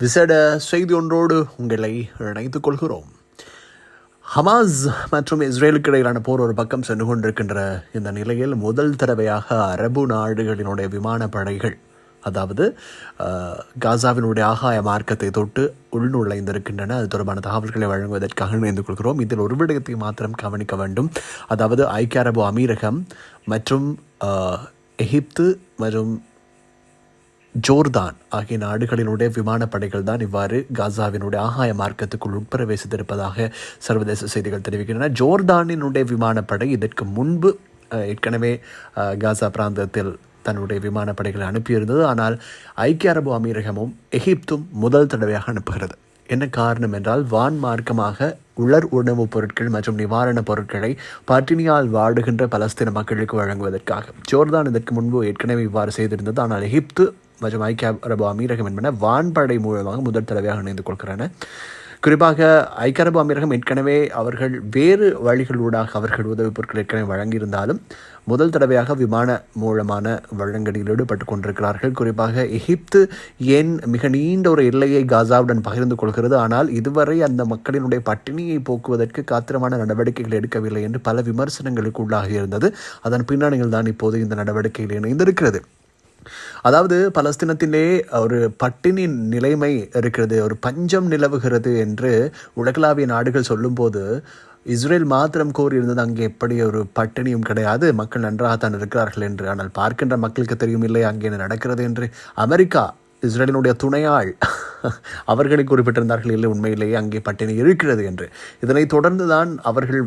விசேட செய்தி ஒன்றோடு உங்களை இணைத்துக் கொள்கிறோம். ஹமாஸ் மற்றும் இஸ்ரேலுக்கு இடையிலான போர் ஒரு பக்கம் சென்று கொண்டிருக்கின்ற இந்த நிலையில் முதல் தடவையாக அரபு நாடுகளினுடைய விமானப்படைகள், அதாவது காசாவினுடைய ஆகாய மார்க்கத்தை தொட்டு உள்நுழைந்திருக்கின்றன. அது தொடர்பான தகவல்களை வழங்குவதற்காக இணைந்து கொள்கிறோம். இதில் ஒரு விடயத்தை மாத்திரம் கவனிக்க வேண்டும். அதாவது ஐக்கிய அரபு அமீரகம் மற்றும் எகிப்து மற்றும் ஜோர்தான் ஆகிய நாடுகளினுடைய விமானப்படைகள் தான் இவ்வாறு காசாவினுடைய ஆகாய மார்க்கத்துக்குள் உட்பிரவேசித்திருப்பதாக சர்வதேச செய்திகள் தெரிவிக்கின்றன. ஜோர்தானினுடைய விமானப்படை இதற்கு முன்பு ஏற்கனவே காசா பிராந்தத்தில் தன்னுடைய விமானப்படைகளை அனுப்பியிருந்தது. ஆனால் ஐக்கிய அரபு அமீரகமும் எகிப்தும் முதல் தடவையாக அனுப்புகிறது. என்ன காரணம் என்றால், வான் மார்க்கமாக உலர் உணவுப் பொருட்கள் மற்றும் நிவாரணப் பொருட்களை பட்டினியால் வாடுகின்ற பலஸ்தீன மக்களுக்கு வழங்குவதற்காக. ஜோர்தான் இதற்கு முன்பு ஏற்கனவே இவ்வாறு செய்திருந்தது. ஆனால் எகிப்து மற்றும் ஐக்கிய அரபு அமீரகம் என்பன வான்படை மூலமாக முதல் தடவையாக இணைந்து கொள்கிறன. குறிப்பாக ஐக்கிய அரபு அமீரகம் ஏற்கனவே அவர்கள் வேறு வழிகளூடாக அவர்கள் உதவிப் பொருட்கள் ஏற்கனவே வழங்கியிருந்தாலும் முதல் தடவையாக விமான மூலமான வழங்கலில் ஈடுபட்டு கொண்டிருக்கிறார்கள். குறிப்பாக எகிப்து ஏன் மிக நீண்ட ஒரு எல்லையை காசாவுடன் பகிர்ந்து கொள்கிறது, ஆனால் இதுவரை அந்த மக்களினுடைய பட்டினியை போக்குவதற்கு காத்திரமான நடவடிக்கைகள் எடுக்கவில்லை என்று பல விமர்சனங்களுக்கு உள்ளாகி இருந்தது. அதன் பின்னணியில் தான் இப்போது இந்த நடவடிக்கைகள் இணைந்திருக்கிறது. அதாவது பலஸ்தீனத்திலே ஒரு பட்டினி நிலைமை இருக்கிறது, ஒரு பஞ்சம் நிலவுகிறது என்று உலகளாவிய நாடுகள் சொல்லும்போது இஸ்ரேல் மாத்திரம் கோரியிருந்தது அங்கே எப்படி ஒரு பட்டினியும் கிடையாது, மக்கள் நன்றாகத்தான் இருக்கிறார்கள் என்று. ஆனால் பார்க்கின்ற மக்களுக்கு தெரியும் இல்லை அங்கே என்ன நடக்கிறது என்று. அமெரிக்கா, இஸ்ரேலினுடைய துணையாள், அவர்களை குறிப்பிட்டிருந்தார்கள் இல்லை உண்மையிலேயே அங்கே பட்டினி இருக்கிறது என்று. இதனைத் தொடர்ந்து தான் அவர்கள்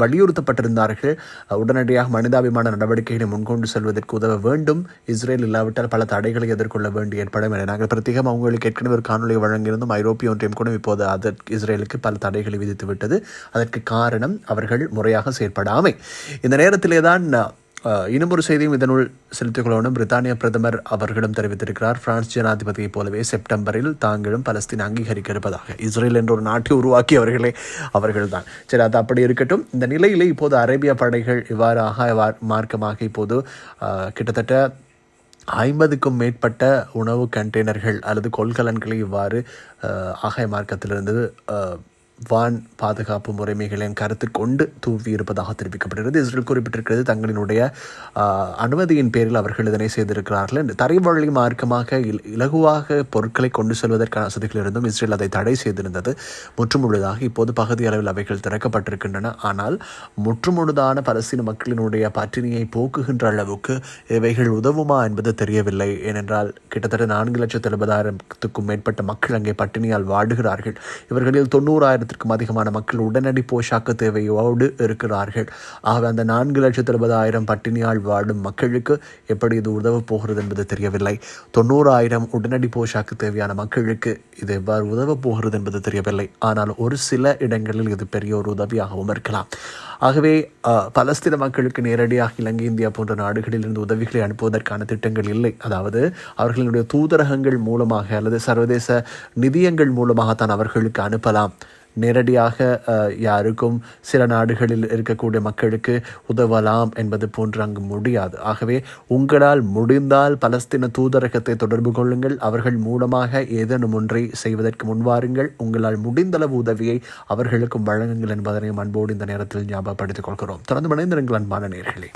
வலியுறுத்தப்பட்டிருந்தார்கள், உடனடியாக மனிதாபிமான நடவடிக்கைகளை முன்கொண்டு செல்வதற்கு உதவ வேண்டும், இஸ்ரேல் இல்லாவிட்டால் பல தடைகளை எதிர்கொள்ள வேண்டி ஏற்படும் என. நாங்கள் பிரத்யேகம் அவங்களுக்கு ஏற்கனவே ஒரு காணொலியை வழங்கியிருந்தோம். ஐரோப்பிய ஒன்றியம் கூட இப்போது அதற்கு இஸ்ரேலுக்கு பல தடைகளை விதித்து விட்டது. அதற்கு காரணம் அவர்கள் முறையாக செயற்படாமை. இந்த நேரத்திலே தான் இன்னும் ஒரு செய்தியும் இதனுள் செலுத்திக் கொள்ளணும். பிரித்தானிய பிரதமர் அவர்களும் தெரிவித்திருக்கிறார், பிரான்ஸ் ஜனாதிபதியைப் போலவே செப்டம்பரில் தாங்களும் பலஸ்தீன் அங்கீகரிக்க இருப்பதாக. இஸ்ரேல் என்ற ஒரு நாட்டை உருவாக்கியவர்களே அவர்கள்தான். சரி, அது அப்படி இருக்கட்டும். இந்த நிலையிலே இப்போது அரேபிய படைகள் இவ்வாறு ஆகாய மார்க்கமாக இப்போது கிட்டத்தட்ட 50க்கும் மேற்பட்ட உணவு கண்டெய்னர்கள் அல்லது கொள்கலன்களை இவ்வாறு ஆகாய மார்க்கத்திலிருந்து வான் பாதுகாப்பு முறைமைகளின் கருத்தில் கொண்டு தூவி இருப்பதாக தெரிவிக்கப்படுகிறது. இஸ்ரேல் குறிப்பிட்டிருக்கிறது தங்களினுடைய அனுமதியின் பேரில் அவர்கள் இதனை செய்திருக்கிறார்கள் என்று. தரைவழி மார்க்கமாக இலகுவாக பொருட்களை கொண்டு செல்வதற்கான வசதிகள் இருந்தும் இஸ்ரேல் அதை தடை செய்திருந்தது. முற்றுமுழுதாக இப்போது பகுதி அளவில் அவைகள் திறக்கப்பட்டிருக்கின்றன. ஆனால் முற்றுமுழுதான பலஸ்தீன மக்களினுடைய பட்டினியை போக்குகின்ற அளவுக்கு இவைகள் உதவுமா என்பது தெரியவில்லை. ஏனென்றால் கிட்டத்தட்ட 4,70,000க்கும் மேற்பட்ட மக்கள் அங்கே பட்டினியால் வாடுகிறார்கள். இவர்களில் 90,000 அதிகமான மக்கள் உடனடி போஷாக்கு தேவையோடு இருக்கிறார்கள். ஆகவே அந்த 4,70,000 பட்டினியால் வாடும் மக்களுக்கு எப்படி இது உதவ போகிறது என்பது தெரியவில்லை. 90,000 உடனடி போஷாக்கு தேவையான மக்களுக்கு இது எவ்வாறு உதவ போகிறது என்பது தெரியவில்லை. ஆனால் ஒரு சில இடங்களில் இது பெரிய ஒரு உதவியாகவும் இருக்கலாம். ஆகவே பலஸ்தீன மக்களுக்கு நேரடியாக இலங்கை, இந்தியா போன்ற நாடுகளில் இருந்து உதவிகளை அனுப்புவதற்கான திட்டங்கள் இல்லை. அதாவது அவர்களுடைய தூதரகங்கள் மூலமாக அல்லது சர்வதேச நிதியங்கள் மூலமாகத்தான் அவர்களுக்கு அனுப்பலாம். நேரடியாக யாருக்கும் சில நாடுகளில் இருக்கக்கூடிய மக்களுக்கு உதவலாம் என்பது போன்று அங்கு முடியாது. ஆகவே உங்களால் முடிந்தால் பலஸ்தீன தூதரகத்தை தொடர்பு கொள்ளுங்கள். அவர்கள் மூலமாக ஏதேனும் ஒன்றை செய்வதற்கு முன்வாருங்கள். உங்களால் முடிந்தளவு உதவியை அவர்களுக்கும் வழங்குங்கள் என்பதனை அன்போடு இந்த நேரத்தில் ஞாபகப்படுத்திக் கொள்கிறோம். தொடர்ந்து இணைந்திருங்கள் அன்பான நேயர்களே.